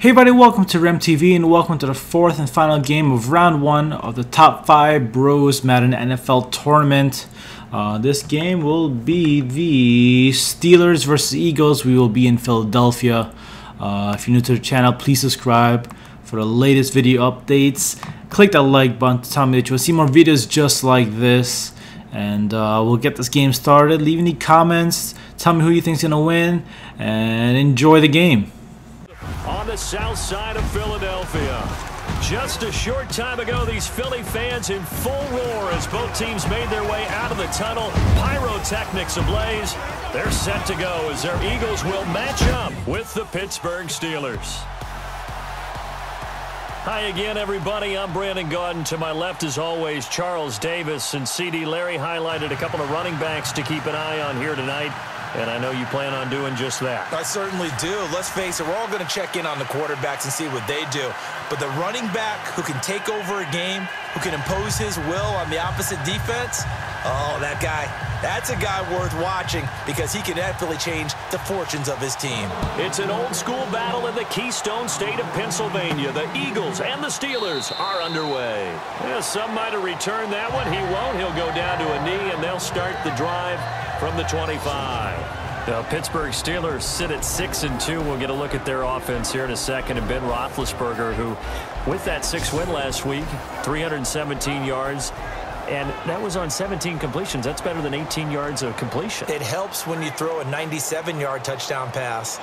Hey everybody, welcome to RemTV and welcome to the fourth and final game of round 1 of the top 5 Bros Madden NFL tournament. This game will be the Steelers versus Eagles. We will be in Philadelphia. If you're new to the channel, please subscribe for the latest video updates. Click that like button to tell me that you will see more videos just like this. And we'll get this game started. Leave any comments, tell me who you think is going to win, and enjoy the game. On the south side of Philadelphia. Just a short time ago, these Philly fans in full roar as both teams made their way out of the tunnel. Pyrotechnics ablaze. They're set to go as their Eagles will match up with the Pittsburgh Steelers. Hi again, everybody. I'm Brandon Gaudin. To my left, as always, Charles Davis and CD. Larry highlighted a couple of running backs to keep an eye on here tonight. And I know you plan on doing just that. I certainly do. Let's face it, we're all going to check in on the quarterbacks and see what they do. But the running back who can take over a game, who can impose his will on the opposite defense, oh, that guy, that's a guy worth watching because he can definitely change the fortunes of his team. It's an old-school battle in the Keystone State of Pennsylvania. The Eagles and the Steelers are underway. Yeah, some might have returned that one. He won't. He'll go down to a knee, and they'll start the drive from the 25. The Pittsburgh Steelers sit at 6-2. We'll get a look at their offense here in a second. And Ben Roethlisberger, who, with that 6 win last week, 317 yards, and that was on 17 completions. That's better than 18 yards of completion. It helps when you throw a 97-yard touchdown pass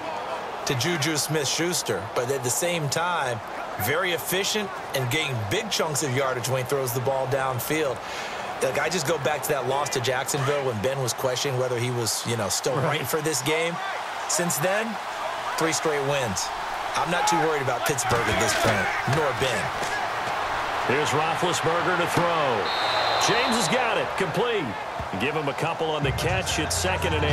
to Juju Smith-Schuster, but at the same time, very efficient and getting big chunks of yardage when he throws the ball downfield. Like, I just go back to that loss to Jacksonville when Ben was questioning whether he was, still right for this game. Since then, 3 straight wins. I'm not too worried about Pittsburgh at this point, nor Ben. Here's Roethlisberger to throw. James has got it, complete. Give him a couple on the catch. It's 2nd and 8.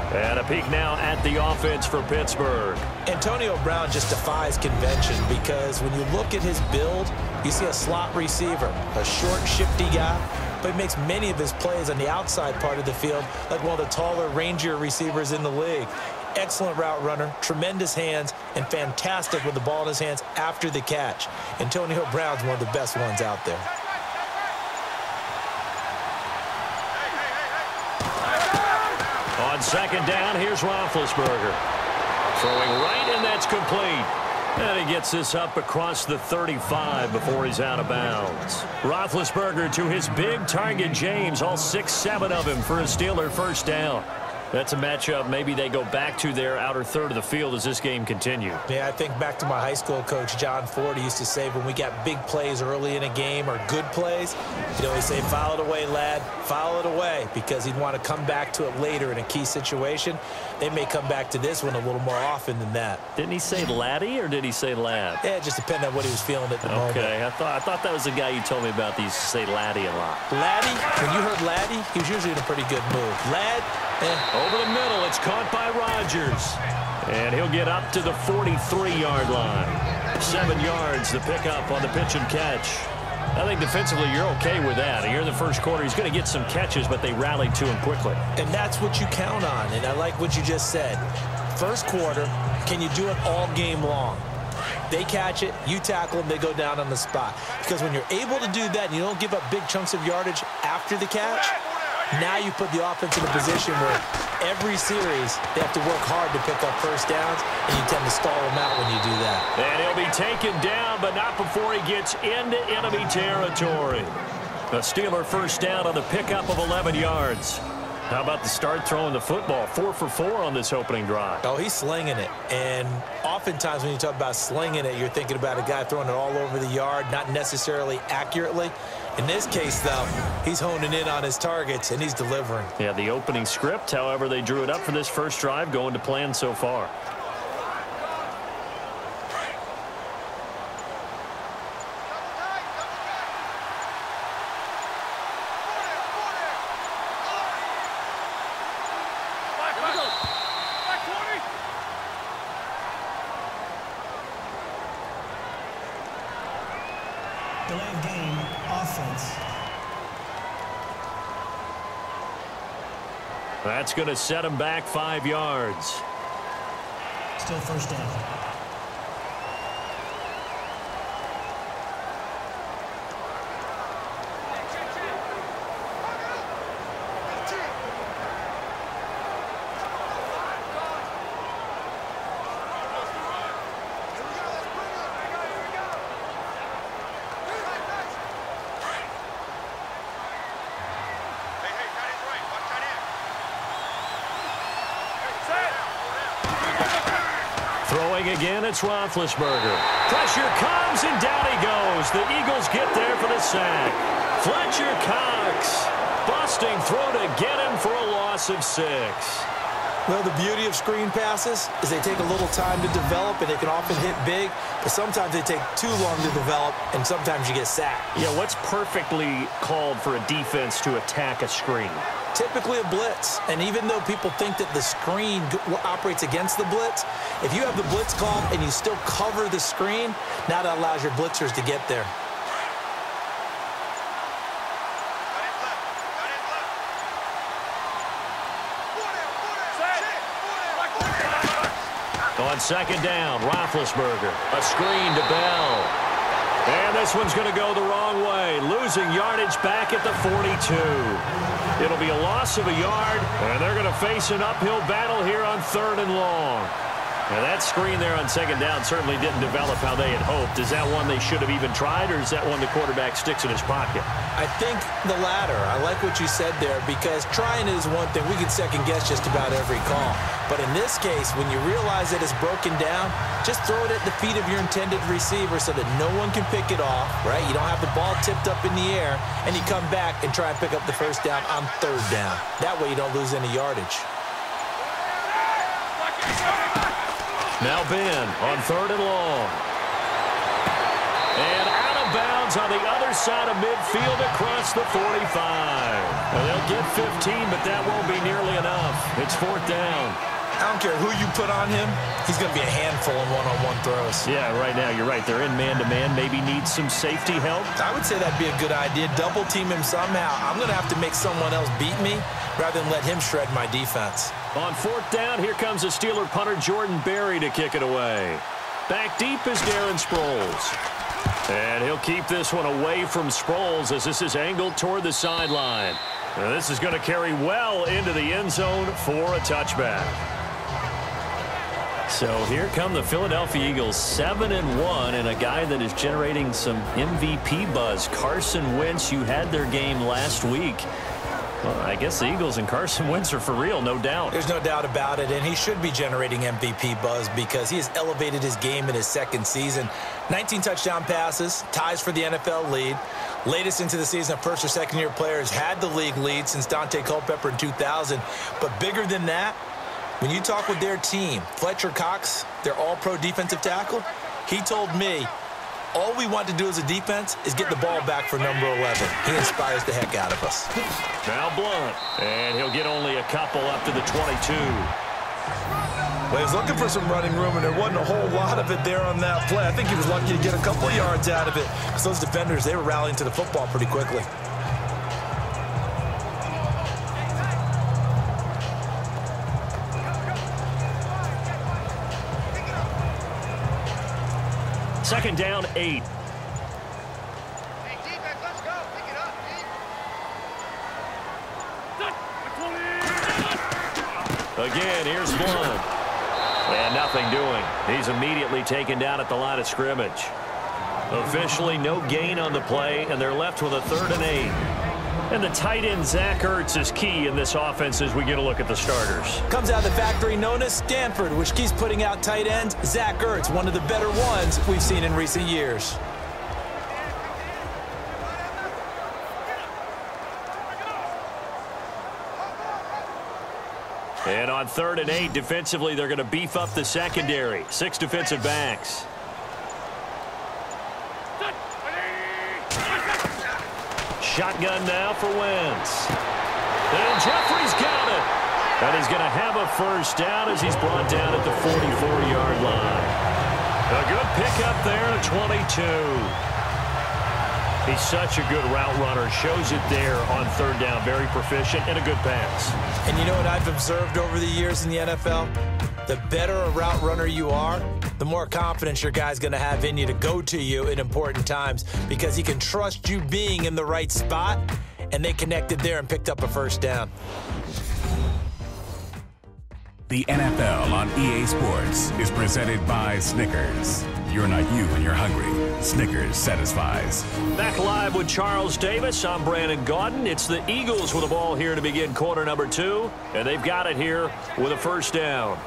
And a peek now at the offense for Pittsburgh. Antonio Brown just defies convention because when you look at his build, you see a slot receiver, a short, shifty guy, but he makes many of his plays on the outside part of the field like one of the taller, rangier receivers in the league. Excellent route runner, tremendous hands, and fantastic with the ball in his hands after the catch. Antonio Brown's one of the best ones out there. On 2nd down, here's Roethlisberger. Throwing right, and that's complete. And he gets this up across the 35 before he's out of bounds. Roethlisberger to his big target, James, all 6-7 of him for a Steeler first down. That's a matchup maybe they go back to their outer third of the field as this game continues. Yeah, I think back to my high school coach, John Ford. He used to say when we got big plays early in a game or good plays, he'd always say, file it away, lad, file it away, because he'd want to come back to it later in a key situation. They may come back to this one a little more often than that. Didn't he say laddie or did he say lad? Yeah, it just depended on what he was feeling at the moment. Okay, I thought that was the guy you told me about. He used to say laddie a lot. Laddie, when you heard laddie, he was usually in a pretty good mood. Lad, over the middle, it's caught by Rodgers. And he'll get up to the 43-yard line. 7 yards, the pickup on the pitch and catch. I think defensively you're okay with that. Here in the first quarter, he's going to get some catches, but they rallied to him quickly. And that's what you count on, and I like what you just said. First quarter, can you do it all game long? They catch it, you tackle them, they go down on the spot. Because when you're able to do that and you don't give up big chunks of yardage after the catch, now you put the offense in a position where every series they have to work hard to pick up first downs, and you tend to stall them out when you do that. And he'll be taken down, but not before he gets into enemy territory. A Steeler first down on the pickup of 11 yards. How about the start throwing the football? 4 for 4 on this opening drive. Oh, he's slinging it. And oftentimes when you talk about slinging it, you're thinking about a guy throwing it all over the yard, not necessarily accurately. In this case, though, he's honing in on his targets, and he's delivering. Yeah, the opening script, however, they drew it up for this first drive, going to plan so far. Delayed game, offense. That's going to set him back 5 yards. Still first down. Throwing again, it's Roethlisberger. Pressure comes, and down he goes. The Eagles get there for the sack. Fletcher Cox, busting throw to get him for a loss of 6. Well, the beauty of screen passes is they take a little time to develop, and they can often hit big, but sometimes they take too long to develop, and sometimes you get sacked. Yeah, what's perfectly called for a defense to attack a screen? Typically a blitz, and even though people think that the screen operates against the blitz, if you have the blitz called and you still cover the screen, now that allows your blitzers to get there. On second down, Roethlisberger. A screen to Bell. And this one's going to go the wrong way. Losing yardage back at the 42. It'll be a loss of a yard, and they're going to face an uphill battle here on 3rd and long. Now that screen there on second down certainly didn't develop how they had hoped. Is that one they should have even tried, or is that one the quarterback sticks in his pocket? I think the latter. I like what you said there, because trying is one thing. We can second guess just about every call. But in this case, when you realize that it's broken down, just throw it at the feet of your intended receiver so that no one can pick it off, right? You don't have the ball tipped up in the air, and you come back and try and pick up the first down on 3rd down. That way you don't lose any yardage. Now Ben on 3rd and long. And out of bounds on the other side of midfield across the 45. Well, they'll get 15, but that won't be nearly enough. It's 4th down. I don't care who you put on him. He's going to be a handful in one-on-one throws. Yeah, right now, you're right. They're in man-to-man. Maybe need some safety help. I would say that'd be a good idea. Double team him somehow. I'm going to have to make someone else beat me rather than let him shred my defense. On 4th down, here comes the Steeler punter Jordan Berry to kick it away. Back deep is Darren Sproles. And he'll keep this one away from Sproles as this is angled toward the sideline. Now, this is going to carry well into the end zone for a touchback. So here come the Philadelphia Eagles, 7-1, and a guy that is generating some MVP buzz. Carson Wentz, you had their game last week. Well, I guess the Eagles and Carson Wentz are for real, no doubt. There's no doubt about it, and he should be generating MVP buzz because he has elevated his game in his 2nd season. 19 touchdown passes, ties for the NFL lead. Latest into the season, first or second-year players had the league lead since Dante Culpepper in 2000. But bigger than that, when you talk with their team, Fletcher Cox, their all-pro defensive tackle, he told me, all we want to do as a defense is get the ball back for number 11. He inspires the heck out of us. Now Blunt, and he'll get only a couple up to the 22. Well, he was looking for some running room, and there wasn't a whole lot of it there on that play. I think he was lucky to get a couple of yards out of it because those defenders, they were rallying to the football pretty quickly. Second down, 8. Hey, defense, let's go. Pick it up, D. Again, here's Blunt. And nothing doing. He's immediately taken down at the line of scrimmage. Officially no gain on the play, and they're left with a 3rd and 8. And the tight end, Zach Ertz, is key in this offense as we get a look at the starters. Comes out of the factory known as Stanford, which keeps putting out tight ends. Zach Ertz, one of the better ones we've seen in recent years. And on 3rd and 8, defensively, they're going to beef up the secondary. 6 defensive backs. Shotgun now for Wentz. And Jeffrey's got it. And he's going to have a first down as he's brought down at the 44-yard line. A good pickup there at 22. He's such a good route runner. Shows it there on 3rd down. Very proficient and a good pass. And you know what I've observed over the years in the NFL? The better a route runner you are, the more confidence your guy's going to have in you to go to you in important times because he can trust you being in the right spot, and they connected there and picked up a first down. The NFL on EA Sports is presented by Snickers. You're not you when you're hungry. Snickers satisfies. Back live with Charles Davis. I'm Brandon Gaudin. It's the Eagles with the ball here to begin quarter number 2, and they've got it here with a first down.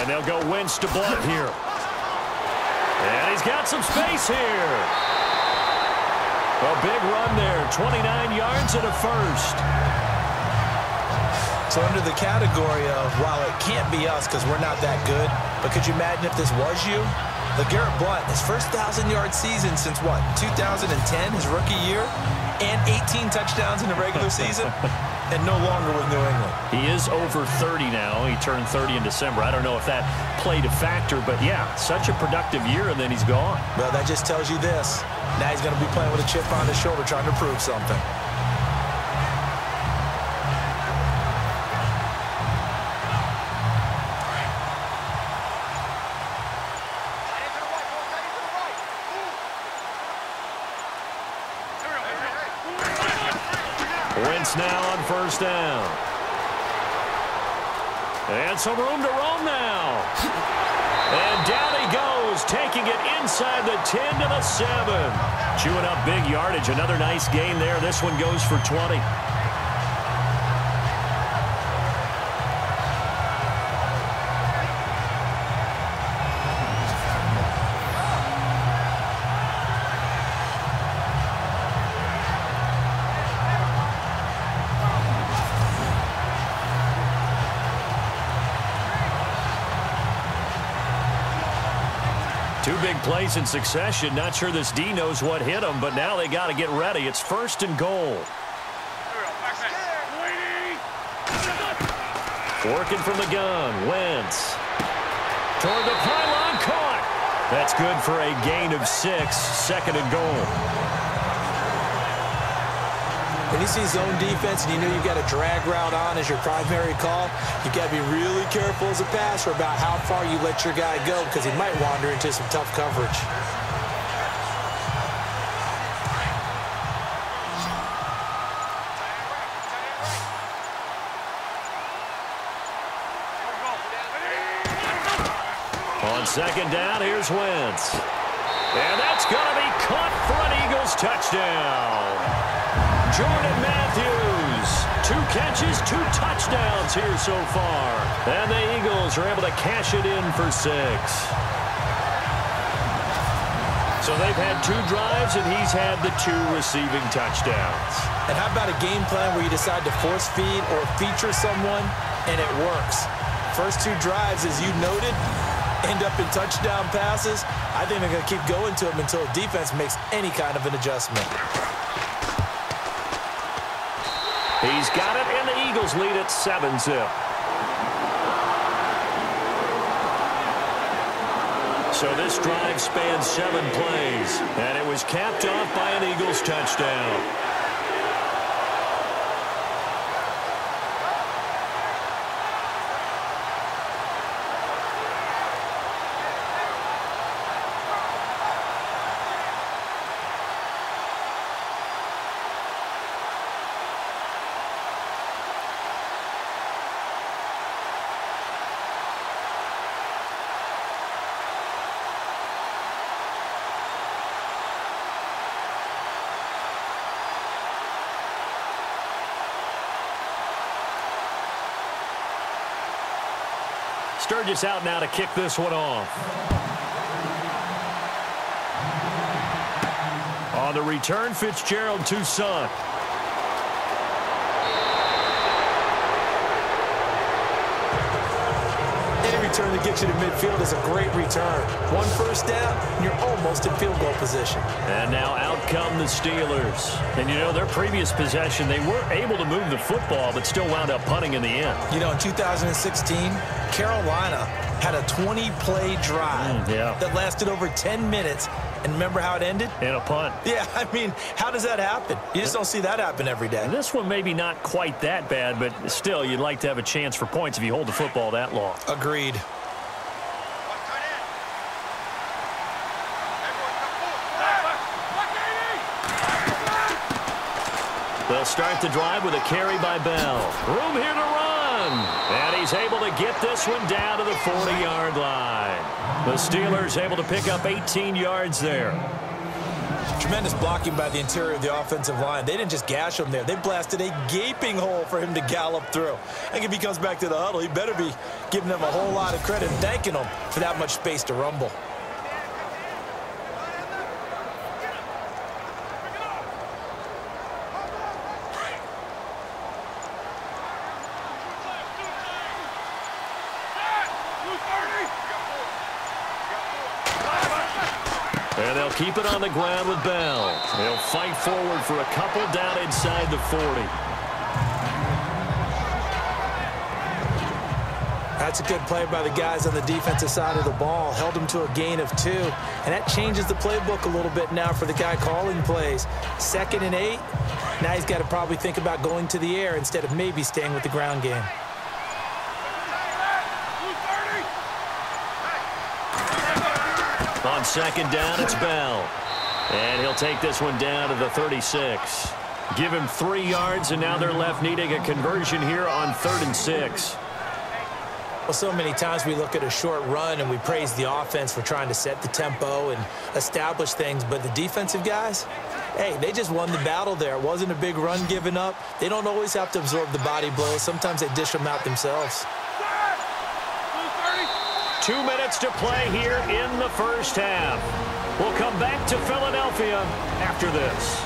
And they'll go Wentz to Blunt here. And he's got some space here. A big run there, 29 yards and a first. So under the category of, while it can't be us because we're not that good, but could you imagine if this was you? LeGarrette Blount, his first 1,000-yard season since what, 2010, his rookie year, and 18 touchdowns in the regular season, and no longer with New England. He is over 30 now. He turned 30 in December. I don't know if that played a factor, but yeah, such a productive year, and then he's gone. Well, that just tells you this. Now he's going to be playing with a chip on his shoulder trying to prove something. Wentz now on first down. And some room to roam now. And down he goes, taking it inside the 10 to the 7. Chewing up big yardage. Another nice gain there. This one goes for 20. Two big plays in succession. Not sure this D knows what hit him, but now they got to get ready. It's first and goal. Working from the gun. Wentz. Toward the pylon. Caught. That's good for a gain of 6. Second and goal. When you see zone defense and you know you've got a drag route on as your primary call, you've got to be really careful as a passer about how far you let your guy go because he might wander into some tough coverage. On second down, here's Wentz. And that's going to be caught for an Eagles touchdown. Jordan Matthews, 2 catches, 2 touchdowns here so far. And the Eagles are able to cash it in for 6. So they've had 2 drives, and he's had the 2 receiving touchdowns. And how about a game plan where you decide to force feed or feature someone, and it works? First 2 drives, as you noted, end up in touchdown passes. I think they're going to keep going to them until the defense makes any kind of an adjustment. He's got it, and the Eagles lead at 7-zip. So this drive spans 7 plays, and it was capped off by an Eagles touchdown. Sturgis out now to kick this one off. On the return, Fitzgerald to Son. Every return to get you to midfield is a great return. One first down, and you're almost in field goal position. And now out come the Steelers. And, you know, their previous possession, they were able to move the football, but still wound up punting in the end. You know, in 2016, Carolina had a 20-play drive that lasted over 10 minutes. And remember how it ended? In a punt. Yeah, I mean, how does that happen? You just don't see that happen every day. And this one maybe not quite that bad, but still, you'd like to have a chance for points if you hold the football that long. Agreed. They'll start the drive with a carry by Bell. Room here to run. And he's able to get this one down to the 40-yard line. The Steelers able to pick up 18 yards there. Tremendous blocking by the interior of the offensive line. They didn't just gash him there. They blasted a gaping hole for him to gallop through. I think if he comes back to the huddle, he better be giving them a whole lot of credit and thanking them for that much space to rumble. And they'll keep it on the ground with Bell. They'll fight forward for a couple down inside the 40. That's a good play by the guys on the defensive side of the ball. Held them to a gain of 2. And that changes the playbook a little bit now for the guy calling plays. 2nd and 8. Now he's got to probably think about going to the air instead of maybe staying with the ground game. On 2nd down, it's Bell. And he'll take this one down to the 36. Give him 3 yards, and now they're left needing a conversion here on 3rd and 6. Well, so many times we look at a short run and we praise the offense for trying to set the tempo and establish things, but the defensive guys, hey, they just won the battle there. It wasn't a big run given up. They don't always have to absorb the body blows. Sometimes they dish them out themselves. 2 minutes to play here in the first half. We'll come back to Philadelphia after this.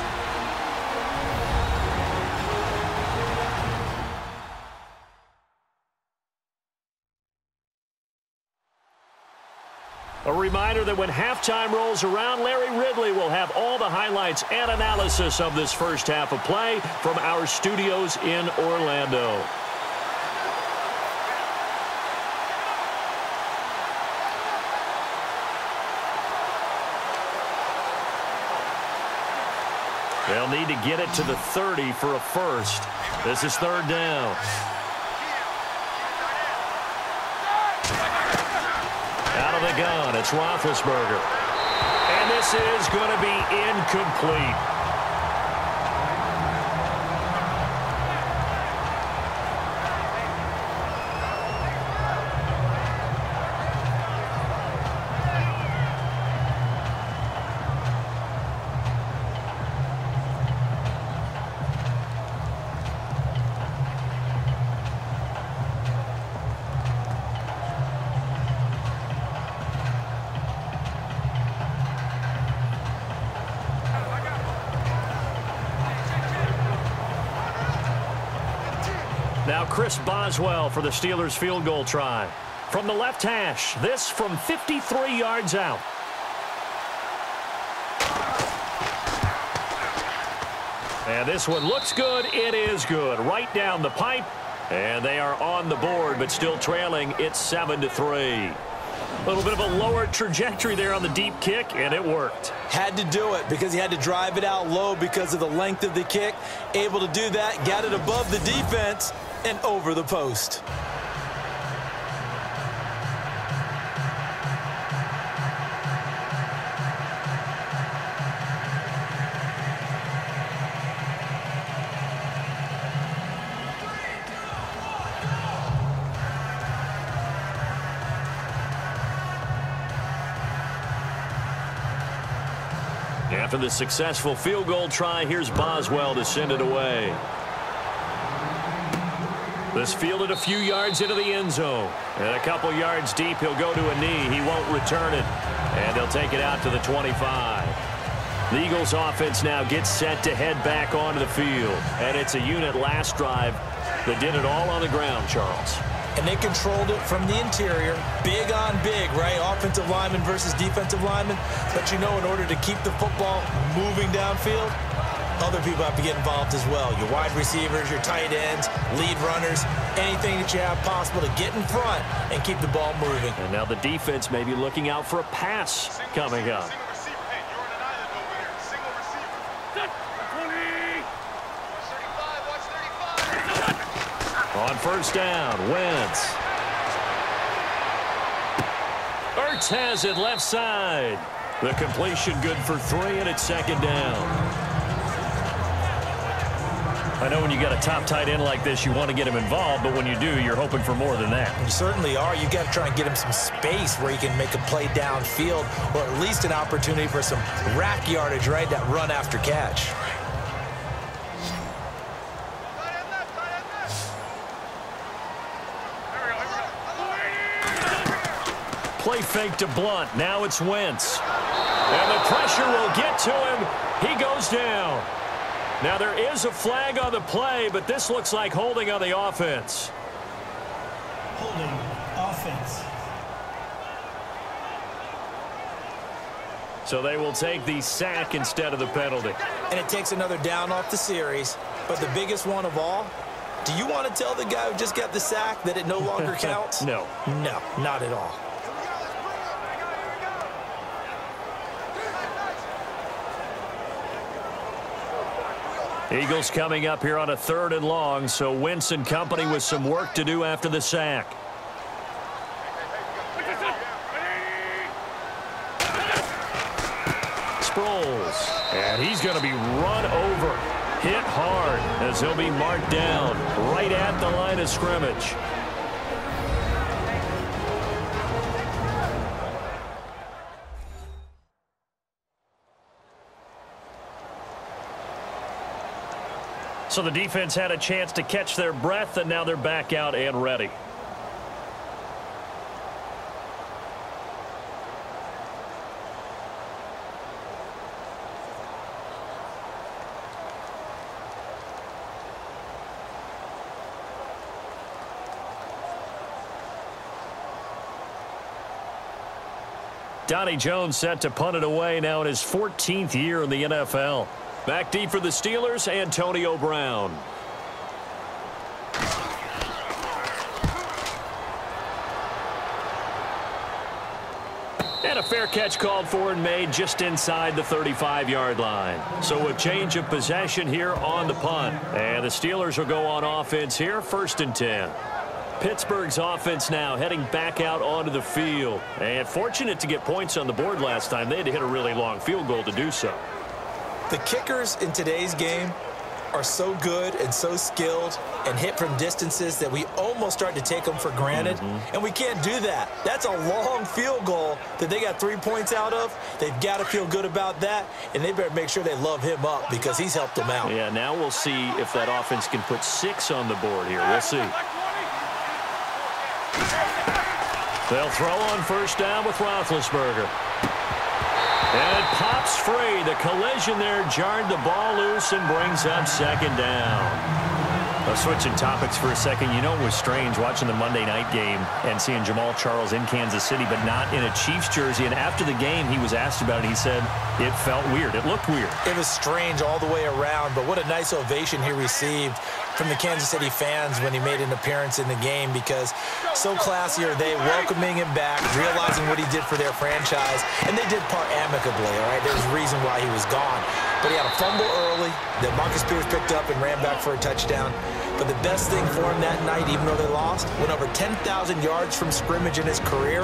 A reminder that when halftime rolls around, Larry Ridley will have all the highlights and analysis of this first half of play from our studios in Orlando. They'll need to get it to the 30 for a first. This is 3rd down. Out of the gun, it's Roethlisberger. And this is going to be incomplete. Now Chris Boswell for the Steelers field goal try. From the left hash, this from 53 yards out. And this one looks good. It is good. Right down the pipe. And they are on the board, but still trailing. It's 7-3. A little bit of a lower trajectory there on the deep kick, and it worked. Had to do it because he had to drive it out low because of the length of the kick. Able to do that, got it above the defense and over the post. After the successful field goal try, here's Boswell to send it away. This fielded a few yards into the end zone. And a couple yards deep, he'll go to a knee. He won't return it. And they'll take it out to the 25. The Eagles offense now gets set to head back onto the field. And it's a unit last drive that did it all on the ground, Charles. and they controlled it from the interior, big on big, right? Offensive lineman versus defensive lineman. But you know, in order to keep the football moving downfield, other people have to get involved as well. Your wide receivers, your tight ends, lead runners, anything that you have possible to get in front and keep the ball moving. And now the defense may be looking out for a pass coming up. On first down, Wentz. Ertz has it left side. The completion good for 3, and it's second down. I know when you got a top tight end like this, you want to get him involved, but when you do, you're hoping for more than that. You certainly are. You got to try and get him some space where he can make a play downfield, or at least an opportunity for some rack yardage, right? That run after catch. Play fake to Blunt. Now it's Wentz. And the pressure will get to him. He goes down. Now there is a flag on the play, but this looks like holding on the offense. Holding offense. So they will take the sack instead of the penalty. And it takes another down off the series. But the biggest one of all, do you want to tell the guy who just got the sack that it no longer counts? No. No, not at all. Eagles coming up here on a 3rd and long, so Wentz and company with some work to do after the sack. Sproles, and he's going to be run over, hit hard, as he'll be marked down right at the line of scrimmage. So the defense had a chance to catch their breath, and now they're back out and ready. Donnie Jones set to punt it away now in his 14th year in the NFL. Back deep for the Steelers, Antonio Brown. And a fair catch called for and made just inside the 35-yard line. So a change of possession here on the punt. And the Steelers will go on offense here, 1st and 10. Pittsburgh's offense now heading back out onto the field. And fortunate to get points on the board last time. They had to hit a really long field goal to do so. The kickers in today's game are so good and so skilled and hit from distances that we almost start to take them for granted. And we can't do that. That's a long field goal that they got 3 points out of. They've got to feel good about that, and they better make sure they love him up because he's helped them out. Yeah, now we'll see if that offense can put 6 on the board here. We'll see. They'll throw on first down with Roethlisberger. And it pops free. The collision there jarred the ball loose and brings up 2nd down. Switching topics for a second, you know it was strange watching the Monday night game and seeing Jamal Charles in Kansas City, but not in a Chiefs jersey. And after the game, he was asked about it. He said it felt weird. It looked weird. It was strange all the way around, but what a nice ovation he received from the Kansas City fans when he made an appearance in the game, because so classy are they, welcoming him back, realizing what he did for their franchise, and they did part amicably, all right? There was a reason why he was gone. But he had a fumble early that Marcus Peters picked up and ran back for a touchdown. But the best thing for him that night, even though they lost, went over 10,000 yards from scrimmage in his career.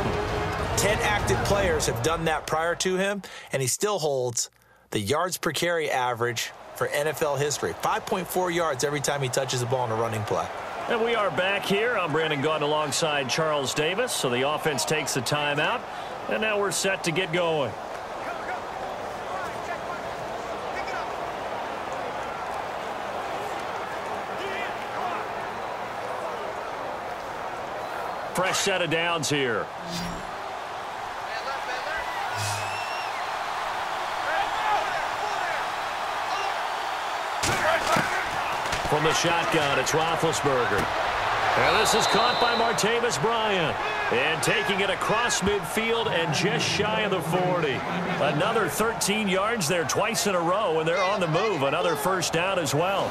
10 active players have done that prior to him, and he still holds the yards per carry average for NFL history. 5.4 yards every time he touches the ball in a running play. And we are back here. I'm Brandon Gaunt alongside Charles Davis. So the offense takes the timeout, and now we're set to get going. Fresh set of downs here. From the shotgun, it's Roethlisberger. And this is caught by Martavis Bryant. And taking it across midfield and just shy of the 40. Another 13 yards there twice in a row, and they're on the move. Another first down as well.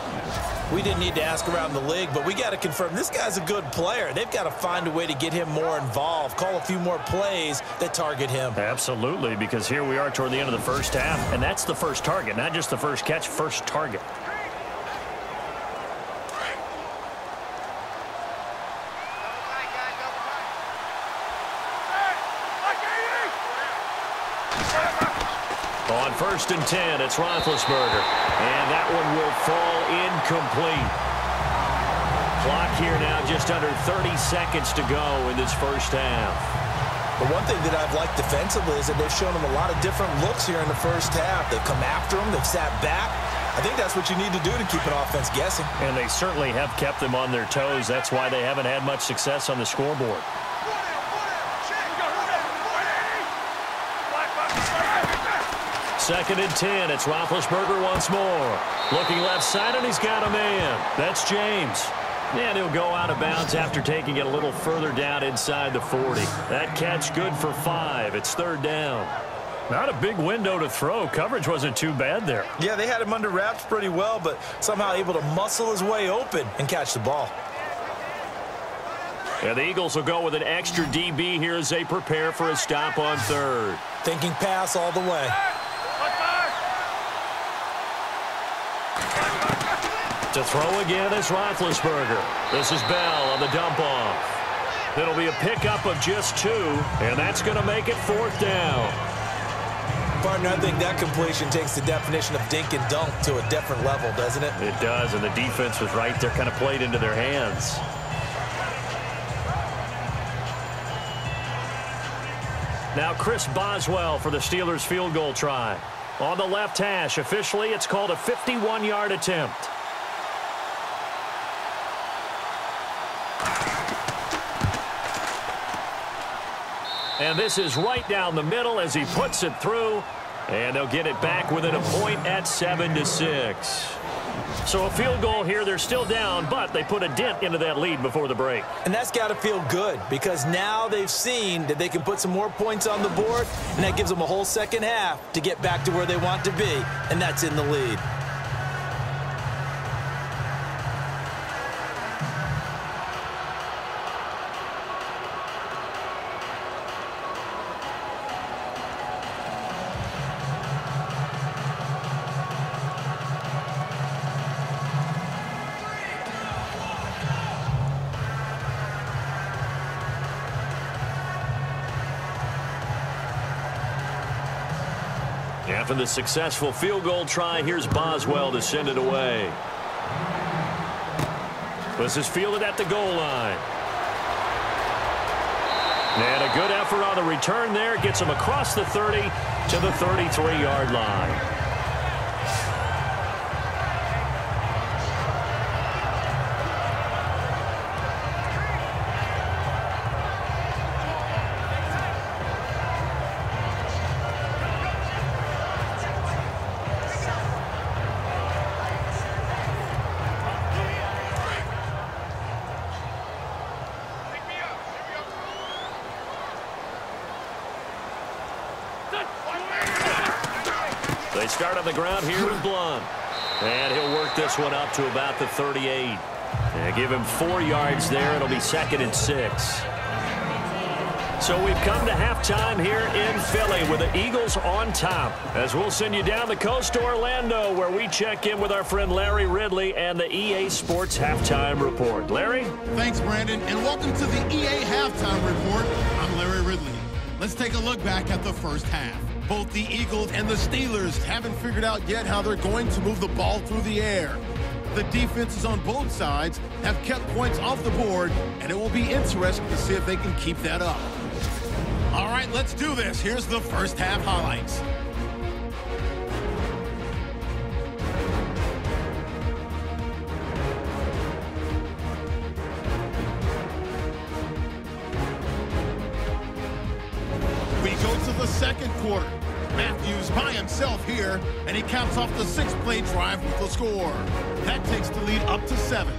We didn't need to ask around the league, but we got to confirm this guy's a good player. They've got to find a way to get him more involved, call a few more plays that target him. Absolutely, because here we are toward the end of the first half, and that's the first target, not just the first catch, first target. On 1st and 10, it's Roethlisberger. And that one will fall incomplete. Clock here now just under 30 seconds to go in this first half. The one thing that I've liked defensively is that they've shown him a lot of different looks here in the first half. They've come after him. They've sat back. I think that's what you need to do to keep an offense guessing. And they certainly have kept them on their toes. That's why they haven't had much success on the scoreboard. Second and 10, it's Roethlisberger once more. Looking left side, and he's got a man. That's James. And he'll go out of bounds after taking it a little further down inside the 40. That catch good for 5. It's 3rd down. Not a big window to throw. Coverage wasn't too bad there. Yeah, they had him under wraps pretty well, but somehow able to muscle his way open and catch the ball. And the Eagles will go with an extra DB here as they prepare for a stop on 3rd. Thinking pass all the way. To throw again is Roethlisberger. This is Bell on the dump-off. It'll be a pickup of just 2, and that's going to make it 4th down. Partner, I think that completion takes the definition of dink and dunk to a different level, doesn't it? It does, and the defense was right there, kind of played into their hands. Now Chris Boswell for the Steelers field goal try. On the left hash, officially it's called a 51-yard attempt. And this is right down the middle as he puts it through. And they'll get it back within a point at 7-6. So a field goal here. They're still down, but they put a dent into that lead before the break. And that's got to feel good because now they've seen that they can put some more points on the board, and that gives them a whole second half to get back to where they want to be, and that's in the lead. After the successful field goal try, here's Boswell to send it away. This is fielded at the goal line. And a good effort on the return there. Gets him across the 30 to the 33-yard line. They start on the ground here with Blunt. And he'll work this one up to about the 38. And give him 4 yards there. It'll be 2nd and 6. So we've come to halftime here in Philly with the Eagles on top. As we'll send you down the coast to Orlando, where we check in with our friend Larry Ridley and the EA Sports Halftime Report. Larry? Thanks, Brandon, and welcome to the EA Halftime Report. I'm Larry Ridley. Let's take a look back at the first half. Both the Eagles and the Steelers haven't figured out yet how they're going to move the ball through the air. The defenses on both sides have kept points off the board, and it will be interesting to see if they can keep that up. All right, let's do this. Here's the first half highlights. We go to the second quarter. Matthews by himself here, and he caps off the 6-play drive with the score. That takes the lead up to 7.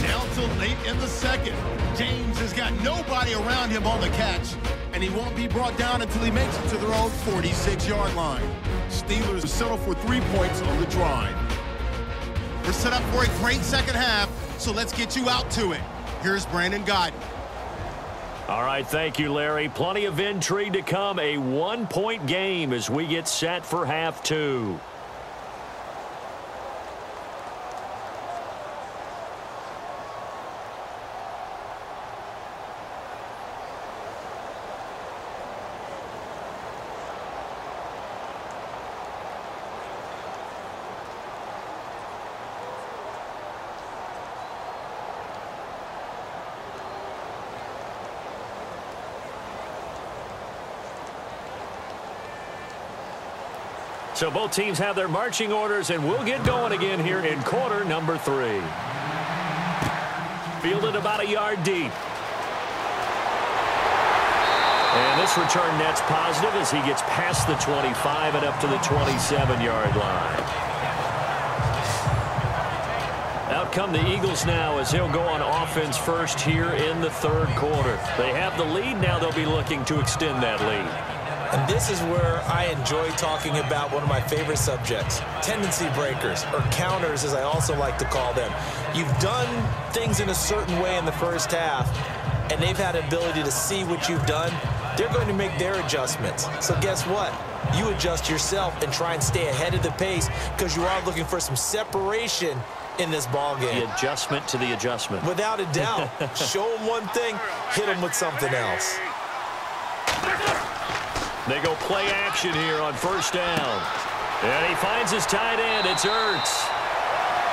Now until late in the second. James has got nobody around him on the catch, and he won't be brought down until he makes it to their own 46-yard line. Steelers settle for 3 points on the drive. We're set up for a great second half, so let's get you out to it. Here's Brandon Godden. All right, thank you, Larry. Plenty of intrigue to come. A 1-point game as we get set for half two. So both teams have their marching orders, and we'll get going again here in quarter number 3. Fielded about a yard deep. And this return net's positive as he gets past the 25 and up to the 27-yard line. Out come the Eagles now as he'll go on offense first here in the third quarter. They have the lead. Now they'll be looking to extend that lead. And this is where I enjoy talking about one of my favorite subjects, tendency breakers, or counters as I also like to call them. You've done things in a certain way in the first half, and they've had an ability to see what you've done. They're going to make their adjustments. So guess what? You adjust yourself and try and stay ahead of the pace because you are looking for some separation in this ball game. The adjustment to the adjustment. Without a doubt. Show them one thing, hit them with something else. They go play action here on first down. And he finds his tight end. It's Ertz.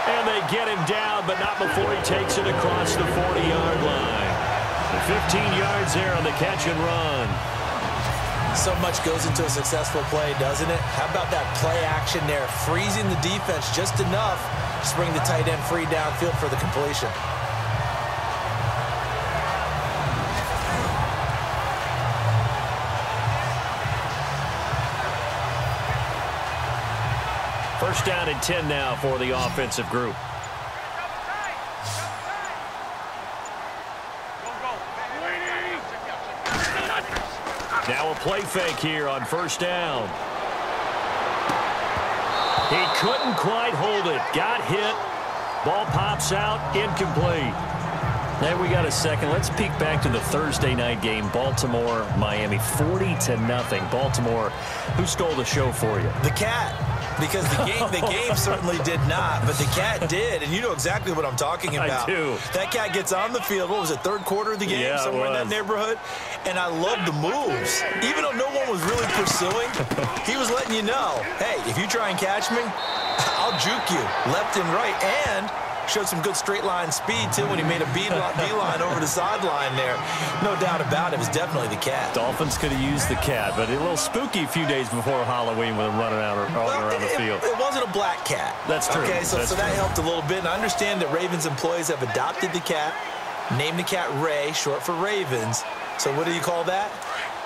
And they get him down, but not before he takes it across the 40-yard line. 15 yards there on the catch and run. So much goes into a successful play, doesn't it? How about that play action there? Freezing the defense just enough to bring the tight end free downfield for the completion. First down and 10 now for the offensive group. Now a play fake here on first down. He couldn't quite hold it. Got hit. Ball pops out. Incomplete. Now we got a second. Let's peek back to the Thursday night game. Baltimore, Miami, 40-0. Baltimore, who stole the show for you? The Cat. Because the game certainly did not, but the Cat did, and you know exactly what I'm talking about. I do. That Cat gets on the field, what was it, third quarter of the game, yeah, somewhere in that neighborhood? And I love the moves. Even though no one was really pursuing, he was letting you know, hey, if you try and catch me, I'll juke you left and right, and showed some good straight line speed, too, when he made a beeline over the sideline there. No doubt about it. It was definitely the Cat. Dolphins could have used the Cat, but a little spooky a few days before Halloween with him running around the field. It wasn't a black cat. That's true. Okay, so that helped a little bit. And I understand that Ravens employees have adopted the Cat, named the Cat Ray, short for Ravens. So what do you call that?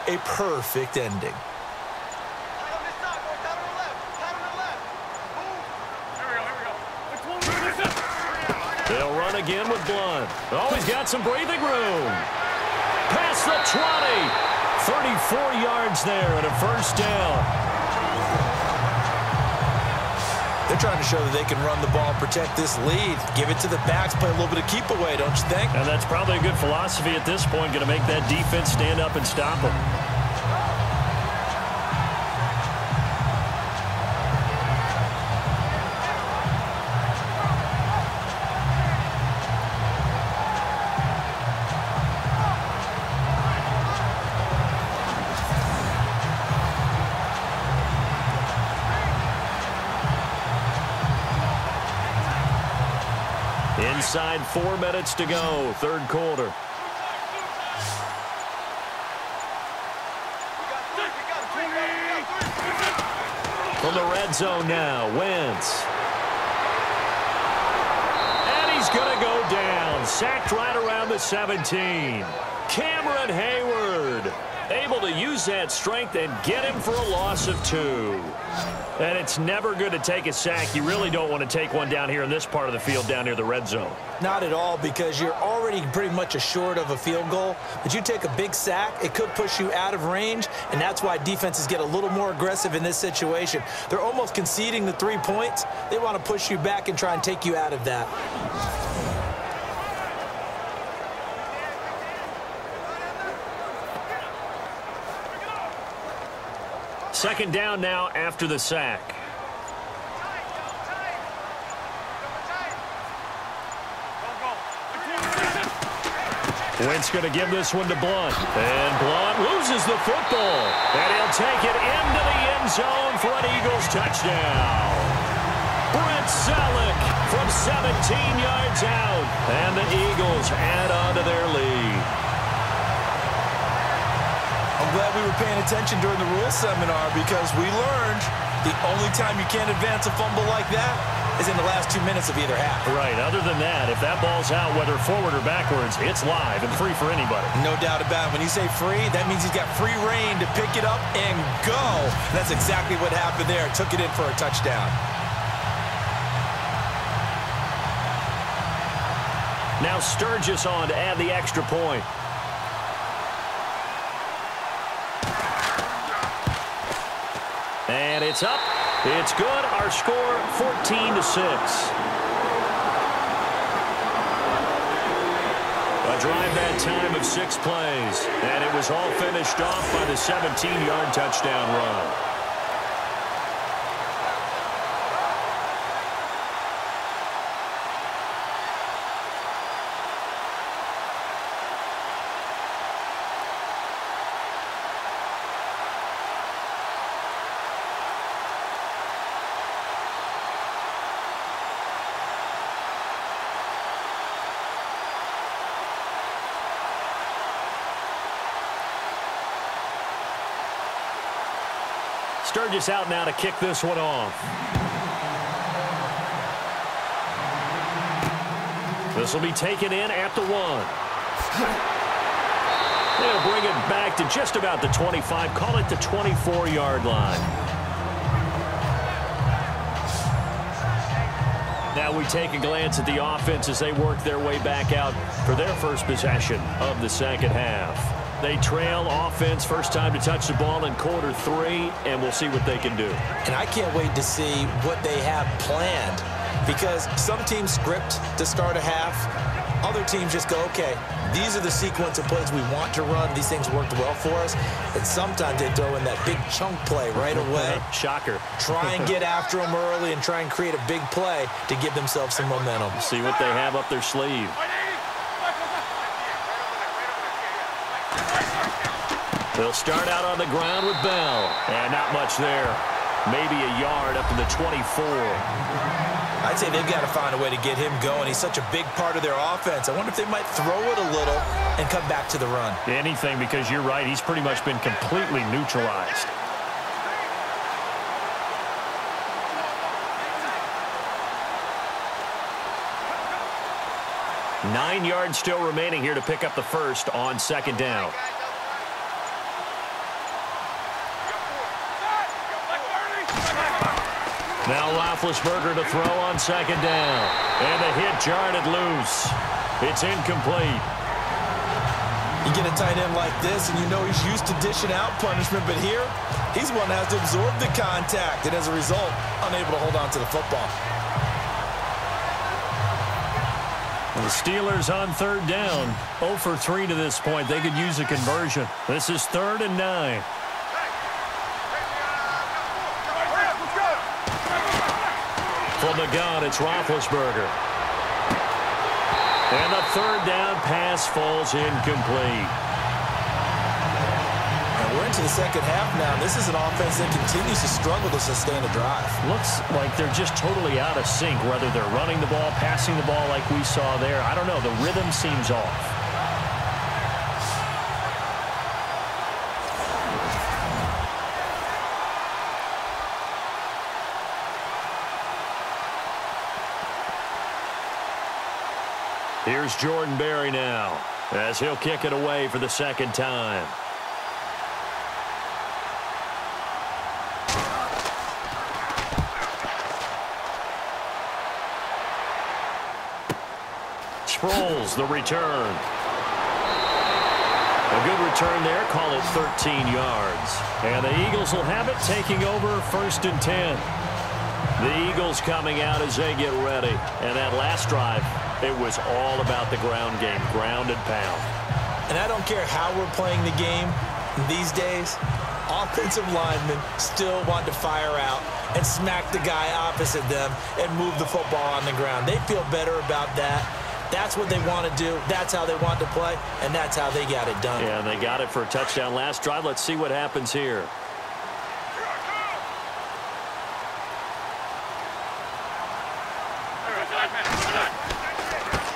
A perfect ending. They'll run again with Blunt. Oh, he's got some breathing room. Past the 20. 34 yards there and a first down. They're trying to show that they can run the ball and protect this lead. Give it to the backs, play a little bit of keep away, don't you think? And that's probably a good philosophy at this point, going to make that defense stand up and stop them. Inside 4 minutes to go, third quarter. From the red zone now, Wentz. And he's going to go down. Sacked right around the 17. Cameron Hayward. Able to use that strength and get him for a loss of 2. And it's never good to take a sack. You really don't want to take one down here in this part of the field down near the red zone. Not at all, because you're already pretty much assured of a field goal. But you take a big sack, it could push you out of range, and that's why defenses get a little more aggressive in this situation. They're almost conceding the 3 points. They want to push you back and try and take you out of that. Second down now after the sack. Wentz going to give this one to Blunt. And Blunt loses the football. And he'll take it into the end zone for an Eagles touchdown. Brent Selleck from 17 yards out. And the Eagles add on to their lead. I'm glad we were paying attention during the rules seminar, because we learned the only time you can't advance a fumble like that is in the last 2 minutes of either half. Right. Other than that, if that ball's out, whether forward or backwards, it's live and free for anybody. No doubt about it. When you say free, that means he's got free reign to pick it up and go. And that's exactly what happened there. Took it in for a touchdown. Now Sturgis on to add the extra point. And it's up. It's good. Our score, 14-6. A drive that time of 6 plays. And it was all finished off by the 17-yard touchdown run. Sturgis out now to kick this one off. This will be taken in at the 1. They'll bring it back to just about the 25. Call it the 24-yard line. Now we take a glance at the offense as they work their way back out for their first possession of the second half. They trail offense, first time to touch the ball in quarter 3, and we'll see what they can do. And I can't wait to see what they have planned, because some teams script to start a half. Other teams just go, okay, these are the sequence of plays we want to run. These things worked well for us. And sometimes they throw in that big chunk play right away. Shocker. Try and get after them early and try and create a big play to give themselves some momentum. See what they have up their sleeve. They'll start out on the ground with Bell. And not much there. Maybe a yard up to the 24. I'd say they've got to find a way to get him going. He's such a big part of their offense. I wonder if they might throw it a little and come back to the run. Anything, because you're right. He's pretty much been completely neutralized. Nine yards still remaining here to pick up the first on second down. Now Roethlisberger to throw on second down. And the hit jarred it loose. It's incomplete. You get a tight end like this, and you know he's used to dishing out punishment, but here, he's the one that has to absorb the contact, and as a result, unable to hold on to the football. And the Steelers on third down. 0 for 3 to this point. They could use a conversion. This is 3rd and 9. From the gun, it's Roethlisberger. And the third down pass falls incomplete. And we're into the second half now. This is an offense that continues to struggle to sustain a drive. Looks like they're just totally out of sync, whether they're running the ball, passing the ball like we saw there. I don't know. The rhythm seems off. Here's Jordan Berry now, as he'll kick it away for the second time. controls the return. A good return there, call it 13 yards. And the Eagles will have it, taking over 1st and 10. The Eagles coming out as they get ready. And that last drive, it was all about the ground game, ground and pound. And I don't care how we're playing the game these days, offensive linemen still want to fire out and smack the guy opposite them and move the football on the ground. They feel better about that. That's what they want to do. That's how they want to play, and that's how they got it done. Yeah, and they got it for a touchdown last drive. Let's see what happens here.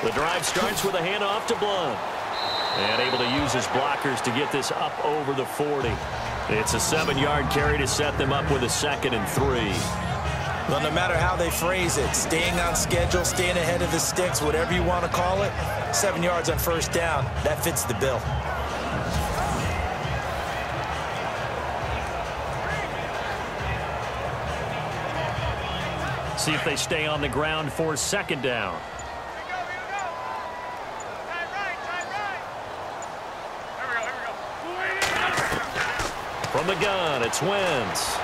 The drive starts with a handoff to Blunt. And able to use his blockers to get this up over the 40. It's a 7-yard carry to set them up with a 2nd and 3. Well, no matter how they phrase it, staying on schedule, staying ahead of the sticks, whatever you want to call it, 7 yards on 1st down, that fits the bill. See if they stay on the ground for 2nd down. From the gun, it's Wentz.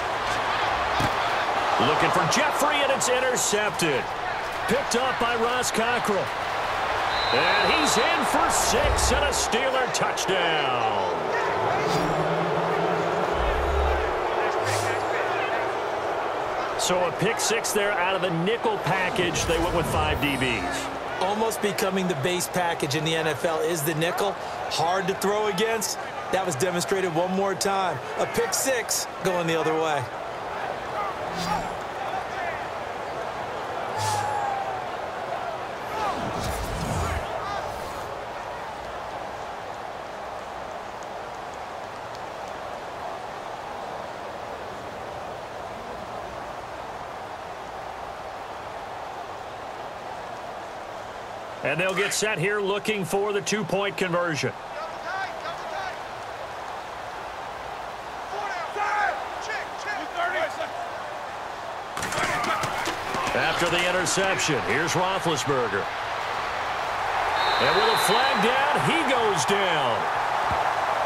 Looking for Jeffrey, and it's intercepted. Picked up by Ross Cockrell. And he's in for 6 and a Steeler touchdown. So a pick 6 there out of the nickel package. They went with 5 DBs. Almost becoming the base package in the NFL is the nickel. Hard to throw against. That was demonstrated one more time. A pick 6 going the other way. And they'll get set here looking for the 2-point conversion. After the interception, here's Roethlisberger. And with a flag down, he goes down.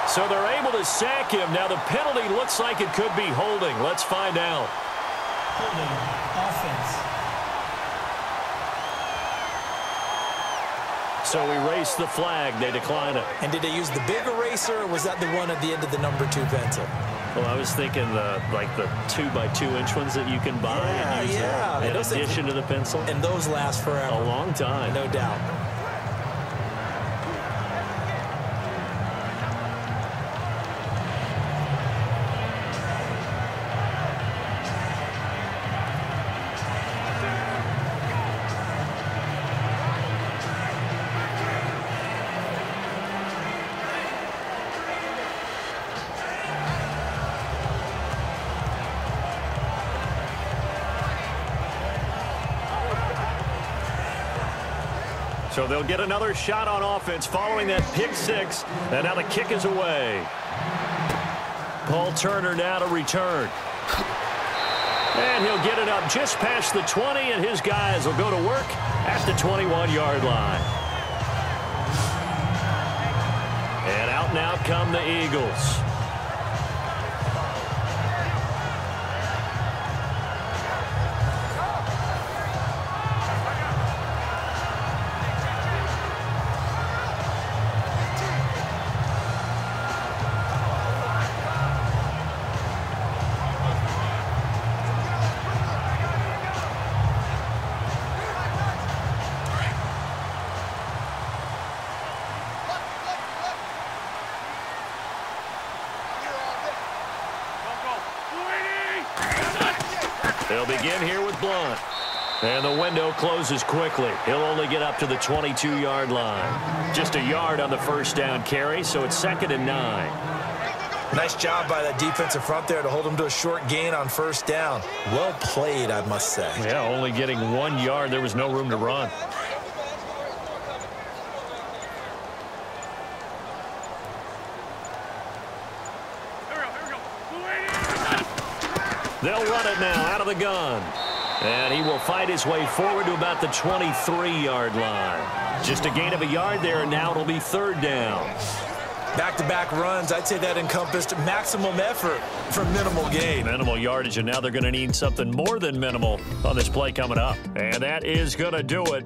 So they're able to sack him. Now the penalty looks like it could be holding. Let's find out. Holding, offense. So erase the flag. They decline it. And did they use the big eraser, or was that the one at the end of the number 2 pencil? Well, I was thinking the 2x2-inch ones that you can buy and use in addition to the pencil. And those last forever. A long time. No doubt. So they'll get another shot on offense following that pick 6. And now the kick is away. Paul Turner now to return. And he'll get it up just past the 20, and his guys will go to work at the 21-yard line. And out now come the Eagles. They'll begin here with Blunt. And the window closes quickly. He'll only get up to the 22-yard line. Just a yard on the 1st down carry, so it's 2nd and 9. Nice job by that defensive front there to hold him to a short gain on 1st down. Well played, I must say. Yeah, only getting 1 yard. There was no room to run. They'll run it now out of the gun. And he will fight his way forward to about the 23-yard line. Just a gain of a yard there, and now it'll be 3rd down. Back-to-back runs, I'd say that encompassed maximum effort for minimal gain. Minimal yardage, and now they're going to need something more than minimal on this play coming up. And that is going to do it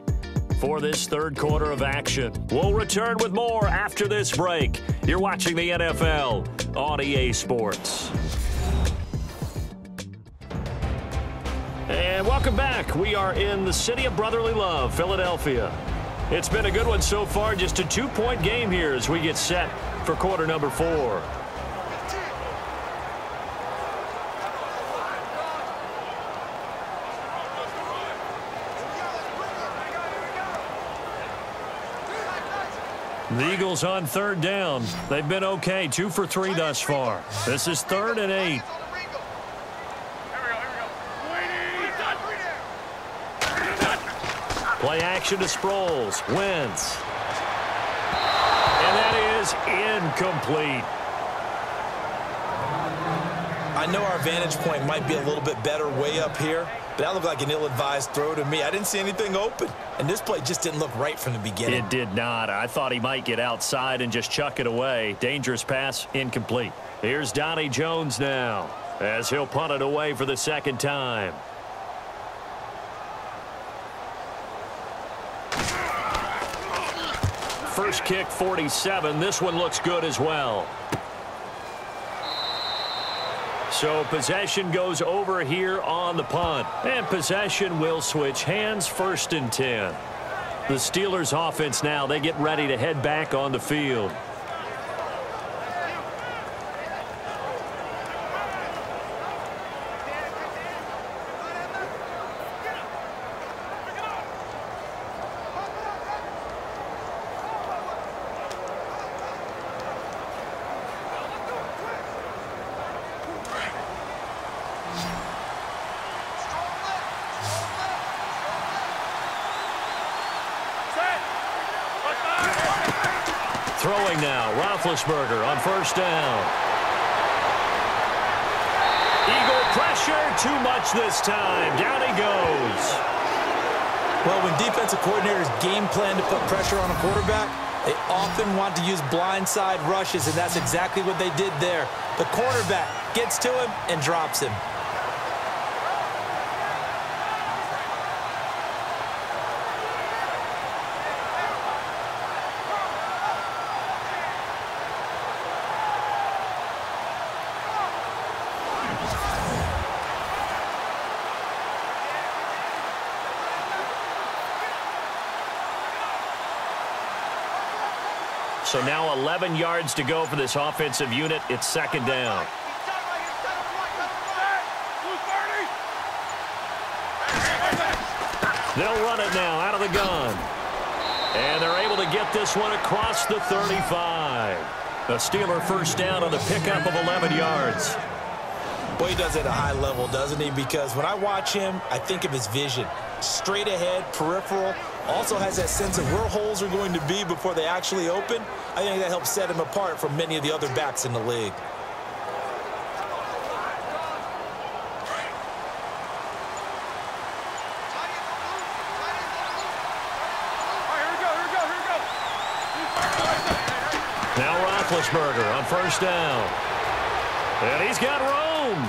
for this 3rd quarter of action. We'll return with more after this break. You're watching the NFL on EA Sports. And welcome back. We are in the city of brotherly love, Philadelphia. It's been a good one so far, just a 2-point game here as we get set for quarter number 4. The Eagles on 3rd down. They've been okay, 2 for 3 thus far. This is 3rd and 8. Play action to Sproles. Wentz. And that is incomplete. I know our vantage point might be a little bit better way up here, but that looked like an ill-advised throw to me. I didn't see anything open, and this play just didn't look right from the beginning. It did not. I thought he might get outside and just chuck it away. Dangerous pass, incomplete. Here's Donnie Jones now as he'll punt it away for the 2nd time. First kick, 47. This one looks good as well. So possession goes over here on the punt. And possession will switch hands, 1st and 10. The Steelers offense now, they get ready to head back on the field. Throwing now, Roethlisberger on 1st down. Eagle pressure, too much this time. Down he goes. Well, when defensive coordinators game plan to put pressure on a quarterback, they often want to use blindside rushes, and that's exactly what they did there. The cornerback gets to him and drops him. So now 11 yards to go for this offensive unit. It's 2nd down. They'll run it now out of the gun. And they're able to get this one across the 35. A Steeler 1st down on the pickup of 11 yards. Well, he does it at a high level, doesn't he? Because when I watch him, I think of his vision. Straight ahead, peripheral. Also has that sense of where holes are going to be before they actually open. I think that helps set him apart from many of the other backs in the league. Now Roethlisberger on 1st down. And he's got room.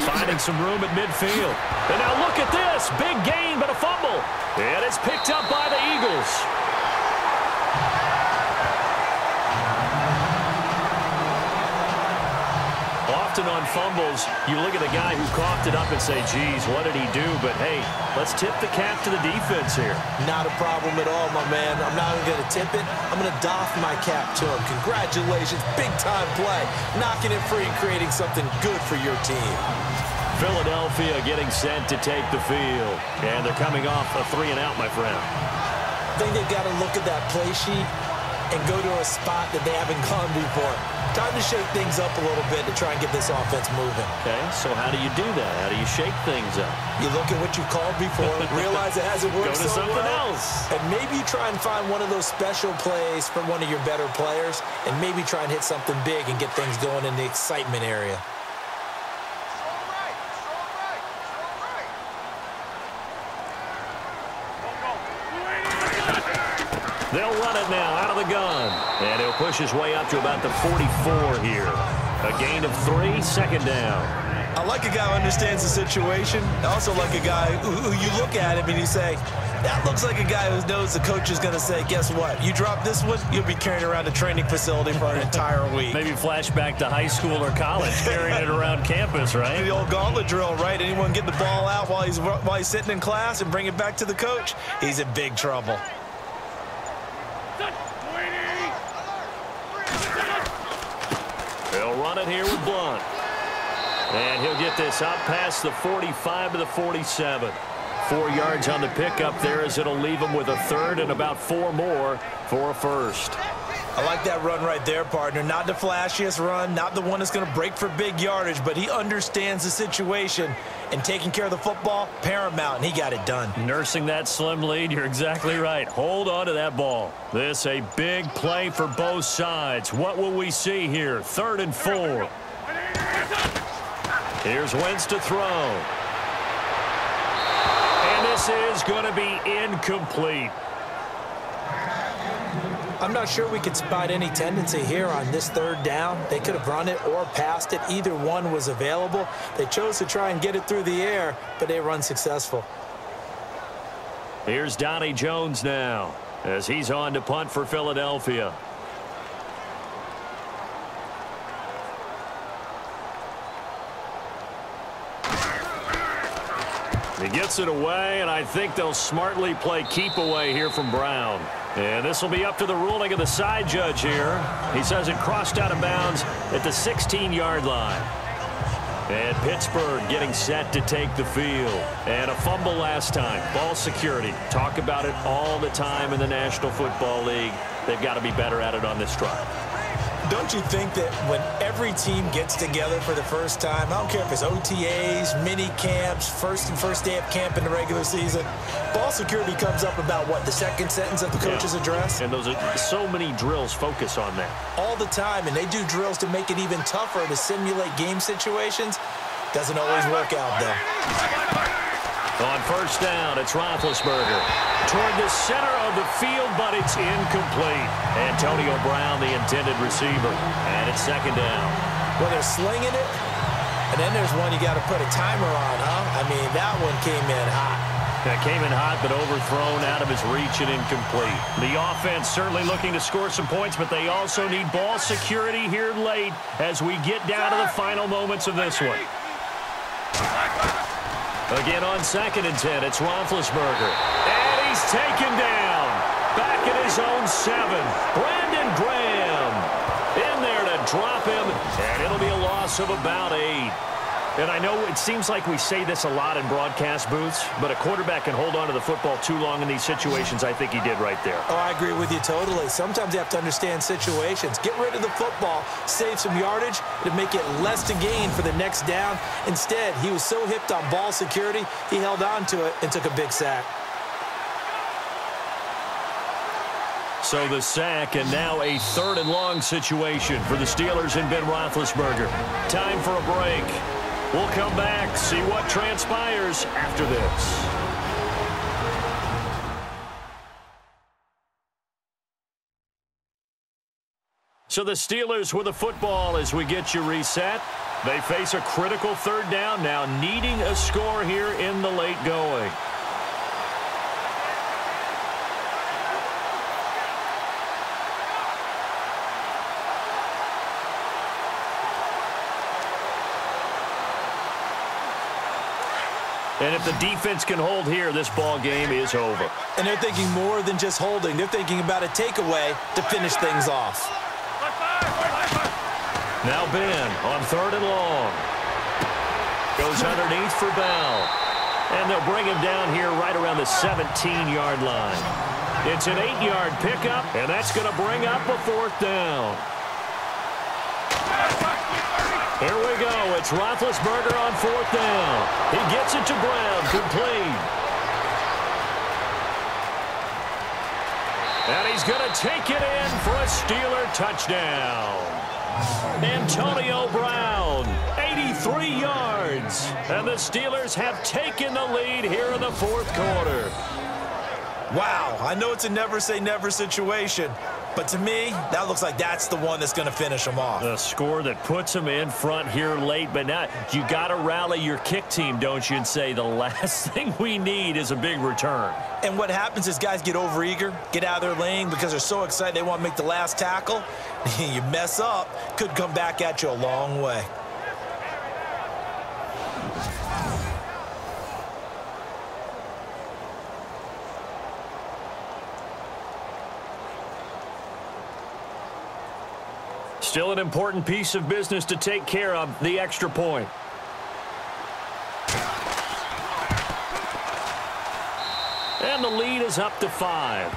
Finding some room at midfield. And now look at this. Big gain, but a fumble. And it's picked up by the Eagles. Often on fumbles, you look at the guy who coughed it up and say, geez, what did he do? But, hey, let's tip the cap to the defense here. Not a problem at all, my man. I'm not even going to tip it. I'm going to doff my cap to him. Congratulations. Big-time play. Knocking it free and creating something good for your team. Philadelphia getting set to take the field. And they're coming off a 3-and-out, my friend. I think they've got to look at that play sheet and go to a spot that they haven't gone before. Time to shake things up a little bit to try and get this offense moving. Okay, so how do you do that? How do you shake things up? You look at what you called before, realize it hasn't worked Go to so something well, else. and maybe you try and find one of those special plays from one of your better players, and maybe try and hit something big and get things going in the excitement area. They'll run it now out of the gun. And he'll push his way up to about the 44 here. A gain of 3, second down. I like a guy who understands the situation. I also like a guy who you look at him and you say, that looks like a guy who knows the coach is going to say, guess what? You drop this one, you'll be carrying around a training facility for an entire week. Maybe flashback to high school or college, carrying it around campus, right? The old gauntlet drill, right? Anyone get the ball out while he's sitting in class and bring it back to the coach? He's in big trouble. They'll run it here with Blunt. And he'll get this up past the 45 to the 47. 4 yards on the pickup there as it'll leave him with a third and about 4 more for a first. I like that run right there, partner. Not the flashiest run, not the one that's going to break for big yardage, but he understands the situation, and taking care of the football, paramount, and he got it done. Nursing that slim lead, you're exactly right. Hold on to that ball. This a big play for both sides. What will we see here? 3rd and 4. Here's Wentz to throw. And this is going to be incomplete. I'm not sure we could spot any tendency here on this 3rd down. They could have run it or passed it. Either one was available. They chose to try and get it through the air, but they run successful. Here's Donnie Jones now as he's on to punt for Philadelphia. He gets it away, and I think they'll smartly play keep away here from Brown. And this will be up to the ruling of the side judge here. He says it crossed out of bounds at the 16-yard line. And Pittsburgh getting set to take the field. And a fumble last time. Ball security. Talk about it all the time in the National Football League. They've got to be better at it on this drive. Don't you think that when every team gets together for the first time, I don't care if it's OTAs, mini camps, first day of camp in the regular season, ball security comes up about, what, the second sentence of the coach's address? And those are so many drills focus on that. All the time, and they do drills to make it even tougher to simulate game situations. Doesn't always work out, though. On first down, it's Roethlisberger. Toward the center of the field, but it's incomplete. Antonio Brown, the intended receiver. And it's 2nd down. Well, they're slinging it, and then there's one you got to put a timer on, huh? I mean, that one came in hot. That came in hot, but overthrown out of his reach and incomplete. The offense certainly looking to score some points, but they also need ball security here late as we get down to the final moments of this one. Again on 2nd and 10, it's Roethlisberger. And he's taken down. Back at his own 7. Brandon Graham in there to drop him, and it'll be a loss of about 8. And I know it seems like we say this a lot in broadcast booths, but a quarterback can hold on to the football too long in these situations. I think he did right there. Oh, I agree with you totally. Sometimes you have to understand situations. Get rid of the football, save some yardage to make it less to gain for the next down. Instead, he was so hipped on ball security, he held on to it and took a big sack. So the sack, and now a 3rd and long situation for the Steelers and Ben Roethlisberger. Time for a break. We'll come back, see what transpires after this. So the Steelers with the football as we get you reset. They face a critical 3rd down now, needing a score here in the late going. And if the defense can hold here, this ball game is over. And they're thinking more than just holding. They're thinking about a takeaway to finish things off. Now Ben on 3rd and long. Goes underneath for Bell. And they'll bring him down here right around the 17-yard line. It's an 8-yard pickup, and that's going to bring up a 4th down. Here we go. It's Roethlisberger on 4th down. He gets it to Brown, complete. And he's going to take it in for a Steeler touchdown. Antonio Brown, 83 yards. And the Steelers have taken the lead here in the 4th quarter. Wow, I know it's a never say never situation, but to me, that looks like that's the one that's going to finish them off. The score that puts them in front here late, but now you got to rally your kick team, don't you, and say the last thing we need is a big return. And what happens is guys get overeager, get out of their lane because they're so excited they want to make the last tackle. You mess up, could come back at you a long way. Still an important piece of business to take care of, the extra point. And the lead is up to 5.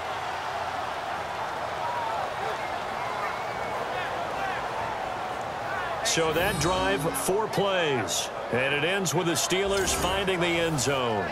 So that drive, 4 plays. And it ends with the Steelers finding the end zone.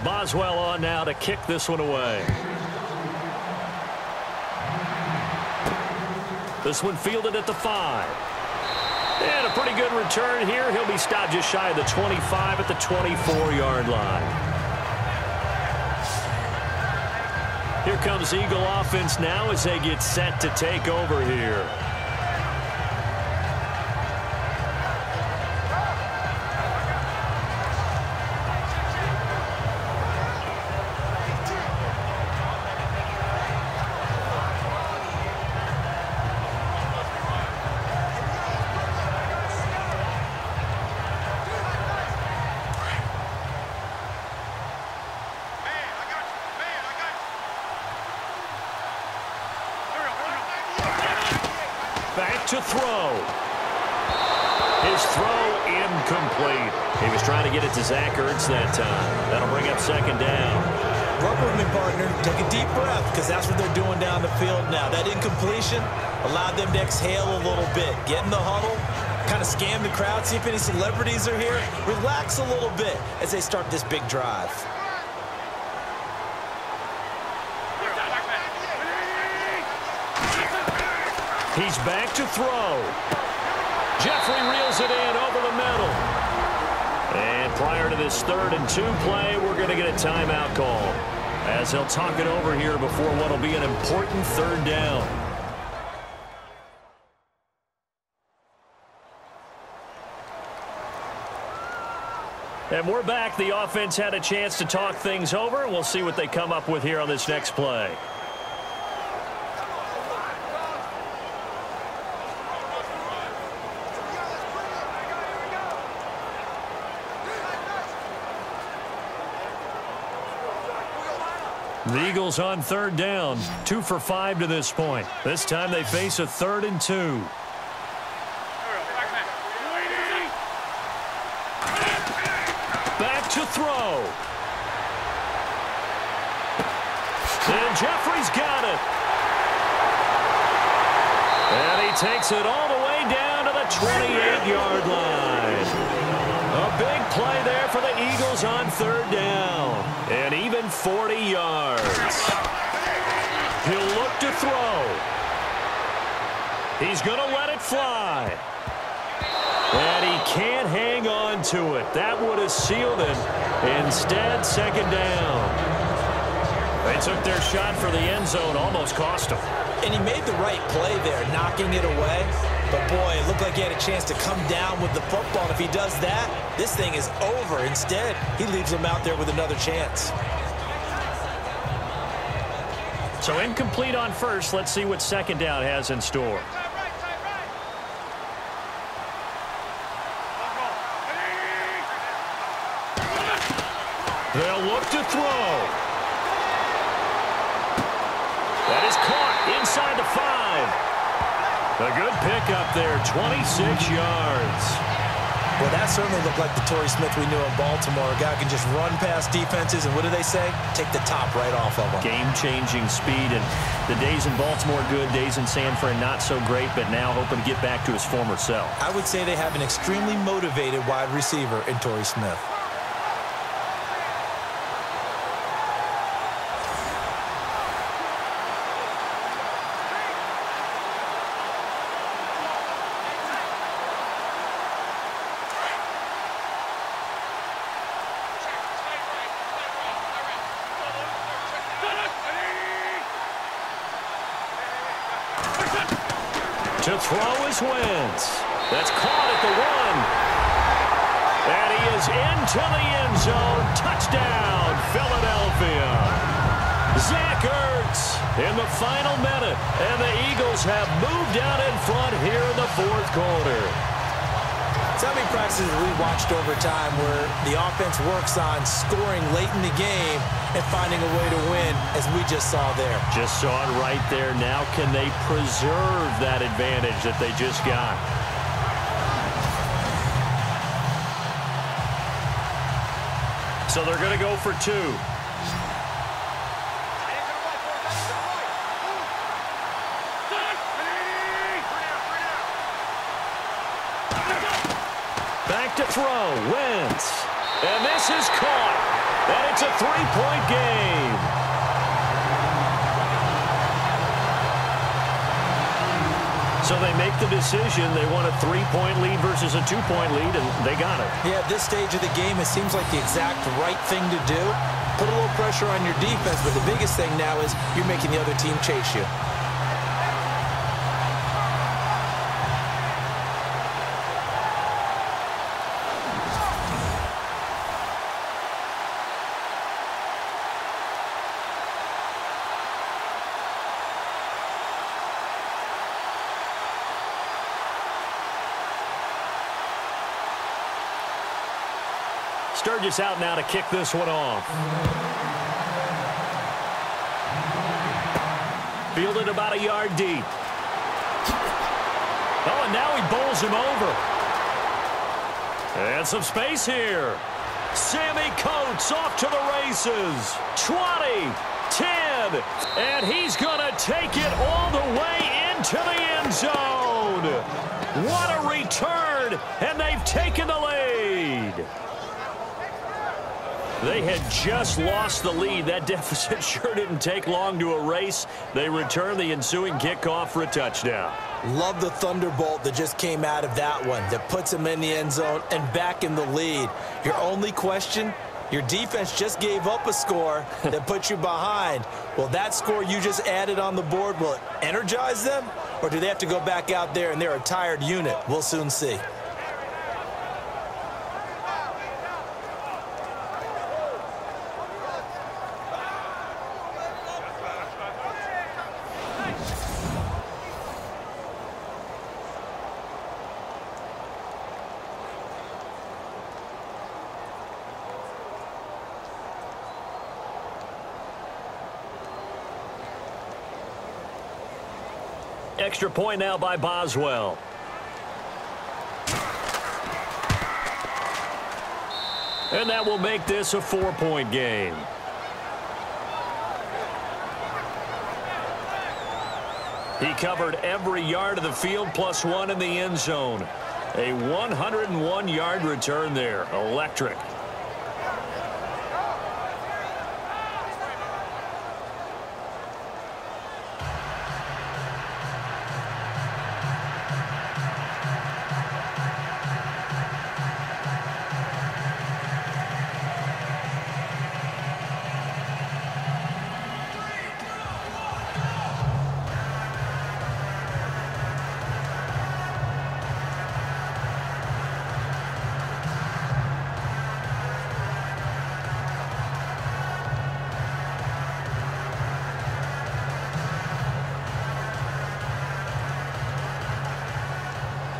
Boswell on now to kick this one away. This one fielded at the 5. And a pretty good return here. He'll be stopped just shy of the 25 at the 24-yard line. Here comes Eagle offense now as they get set to take over here. Back to throw. His throw incomplete. He was trying to get it to Zach Ertz that time. That'll bring up second down. Work with me, partner. Take a deep breath because that's what they're doing down the field now. That incompletion allowed them to exhale a little bit. Get in the huddle, kind of scan the crowd, see if any celebrities are here. Relax a little bit as they start this big drive. He's back to throw. Jeffrey reels it in over the middle. And prior to this 3rd and 2 play, we're going to get a timeout call as they'll talk it over here before what will be an important 3rd down. And we're back. The offense had a chance to talk things over, and we'll see what they come up with here on this next play. The Eagles on 3rd down, 2 for 5 to this point. This time they face a 3rd and 2. Back to throw. And Jeffrey's got it. And he takes it all the way down to the 28-yard line. A big play there for the Eagles on 3rd down. And even 40 yards. He'll look to throw. He's going to let it fly. And he can't hang on to it. That would have sealed it. Instead, second down. They took their shot for the end zone, almost cost him. And he made the right play there, knocking it away. But, boy, it looked like he had a chance to come down with the football. And if he does that, this thing is over. Instead, he leaves him out there with another chance. So incomplete on first. Let's see what second down has in store. They'll look to throw. That is caught inside the 5. A good pickup there, 26 yards. Well, that certainly looked like the Torrey Smith we knew in Baltimore. A guy who can just run past defenses, and what do they say? Take the top right off of them. Game-changing speed, and the days in Baltimore good, days in San Fran not so great, but now hoping to get back to his former self. I would say they have an extremely motivated wide receiver in Torrey Smith. To throw is Wentz. That's caught at the 1. And he is into the end zone. Touchdown, Philadelphia. Zach Ertz in the final minute. And the Eagles have moved out in front here in the fourth quarter. So many practices we watched over time where the offense works on scoring late in the game and finding a way to win, as we just saw there. Just saw it right there. Now can they preserve that advantage that they just got? So they're going to go for 2. Back to throw, Wentz. And this is caught. And it's a 3-point game. So they make the decision. They want a 3-point lead versus a 2-point lead, and they got it. Yeah, at this stage of the game, it seems like the exact right thing to do. Put a little pressure on your defense, but the biggest thing now is you're making the other team chase you. Sturgis out now to kick this one off. Fielded about a yard deep. Oh, and now he bowls him over. And some space here. Sammy Coates off to the races. 20, 10, and he's going to take it all the way into the end zone. What a return, and they've taken the lead. They had just lost the lead. That deficit sure didn't take long to erase. They return the ensuing kickoff for a touchdown. Love the thunderbolt that just came out of that one, that puts them in the end zone and back in the lead. Your only question, your defense just gave up a score that put you behind. Well, that score you just added on the board, will it energize them? Or do they have to go back out there and they're a tired unit? We'll soon see. Extra point now by Boswell. And that will make this a 4-point game. He covered every yard of the field, +1 in the end zone. A 101-yard return there. Electric.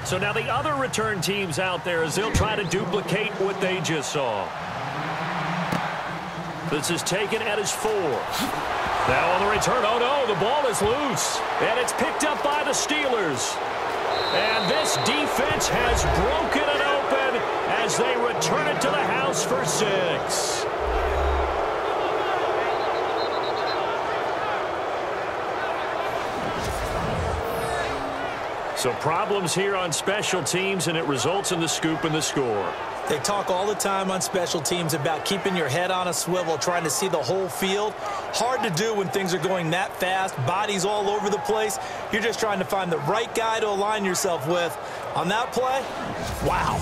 So now the other return teams out there as they'll try to duplicate what they just saw. This is taken at his 4. Now on the return, oh no, the ball is loose. And it's picked up by the Steelers. And this defense has broken it open. as they return it to the house for 6. So problems here on special teams, and it results in the scoop and the score. They talk all the time on special teams about keeping your head on a swivel, trying to see the whole field. Hard to do when things are going that fast, bodies all over the place. You're just trying to find the right guy to align yourself with. On that play, wow.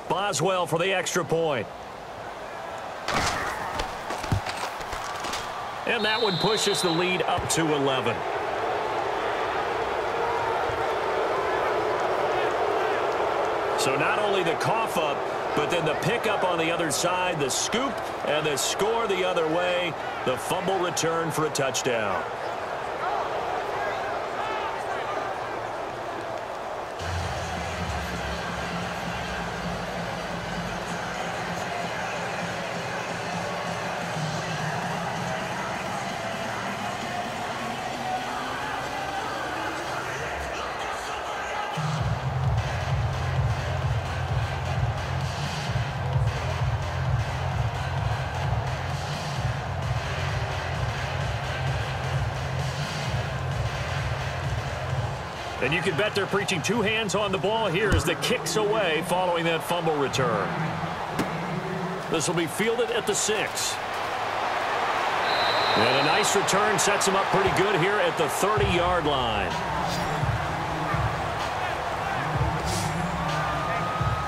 Boswell for the extra point. And that one pushes the lead up to 11. So not only the cough up, but then the pickup on the other side, the scoop, and the score the other way. The fumble return for a touchdown. And you can bet they're preaching two hands on the ball here as the kick's away following that fumble return. This will be fielded at the 6. And a nice return sets him up pretty good here at the 30-yard line.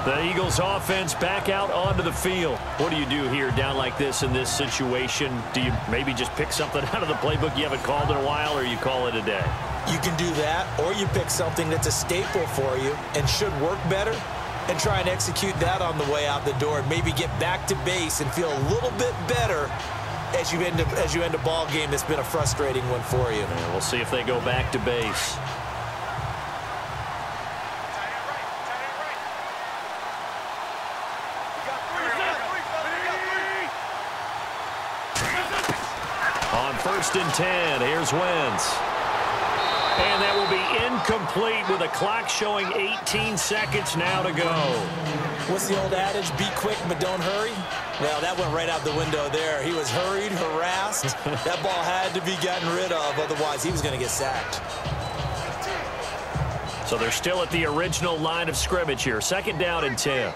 The Eagles offense back out onto the field. What do you do here down like this in this situation? Do you maybe just pick something out of the playbook you haven't called in a while, or you call it a day? You can do that, or you pick something that's a staple for you and should work better and try and execute that on the way out the door and maybe get back to base and feel a little bit better as you end a ball game that's been a frustrating one for you. And we'll see if they go back to base. On 1st and 10, here's Wentz. And that will be incomplete with a clock showing 18 seconds now to go. What's the old adage? Be quick, but don't hurry? Well, that went right out the window there. He was hurried, harassed. That ball had to be gotten rid of, otherwise he was going to get sacked. So they're still at the original line of scrimmage here. 2nd down and 10.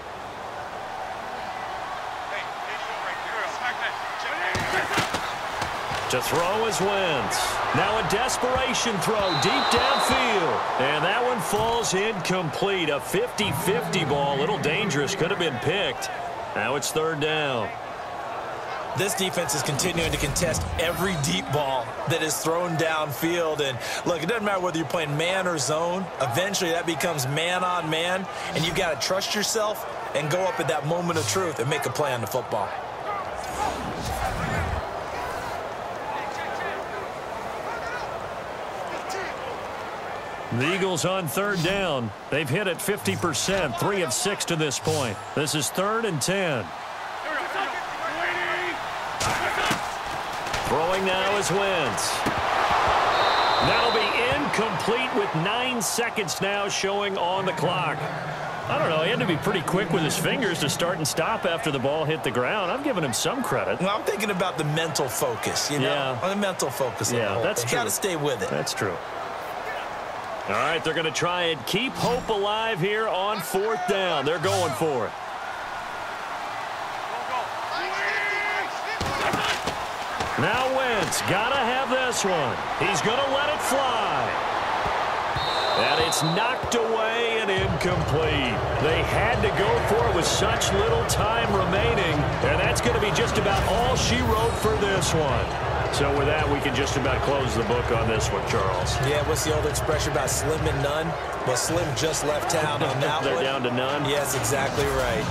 To throw is Wentz. Now a desperation throw deep downfield. And that one falls incomplete. A 50-50 ball. A little dangerous. Could have been picked. Now it's 3rd down. This defense is continuing to contest every deep ball that is thrown downfield. And look, it doesn't matter whether you're playing man or zone. Eventually that becomes man on man. And you've got to trust yourself and go up at that moment of truth and make a play on the football. The Eagles on 3rd down. They've hit it 50%, 3 of 6 to this point. This is 3rd and 10. Throwing now is Wentz. That'll be incomplete with 9 seconds now showing on the clock. I don't know, he had to be pretty quick with his fingers to start and stop after the ball hit the ground. I'm giving him some credit. Well, I'm thinking about the mental focus, you know? Yeah. The mental focus. Yeah, that's true. You got to stay with it. That's true. All right, they're going to try and keep hope alive here on 4th down. They're going for it. Now Wentz, got to have this one. He's going to let it fly. And it's knocked away and incomplete. They had to go for it with such little time remaining. And that's going to be just about all she wrote for this one. So with that, we can just about close the book on this one, Charles. Yeah, what's the old expression about slim and none? Well, Slim just left town on that They're one. down to none? Yes, exactly right.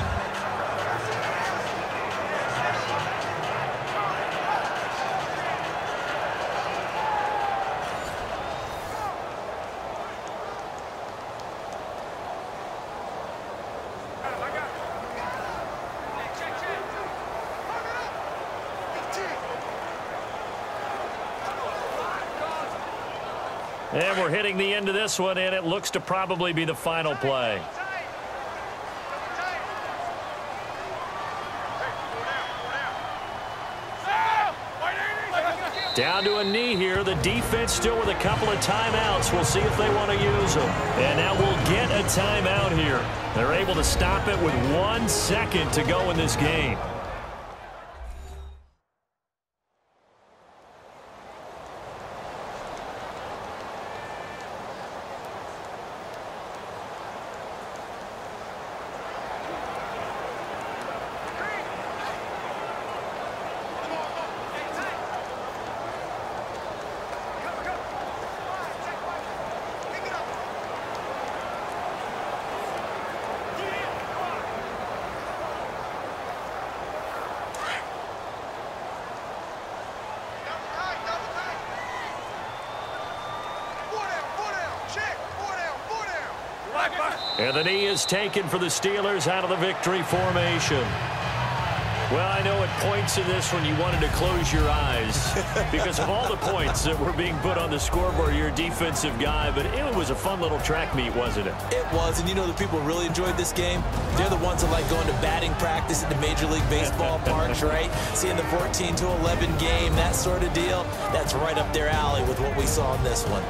And we're hitting the end of this one, and it looks to probably be the final play. Down to a knee here. The defense still with a couple of timeouts. We'll see if they want to use them. And now we'll get a timeout here. They're able to stop it with 1 second to go in this game. And the knee is taken for the Steelers out of the victory formation. Well, I know at points in this one you wanted to close your eyes because of all the points that were being put on the scoreboard. You're a defensive guy, but it was a fun little track meet, wasn't it? It was, and you know the people really enjoyed this game? They're the ones that like going to batting practice at the Major League Baseball parks, right? Seeing the 14-11 game, that sort of deal, that's right up their alley with what we saw in this one.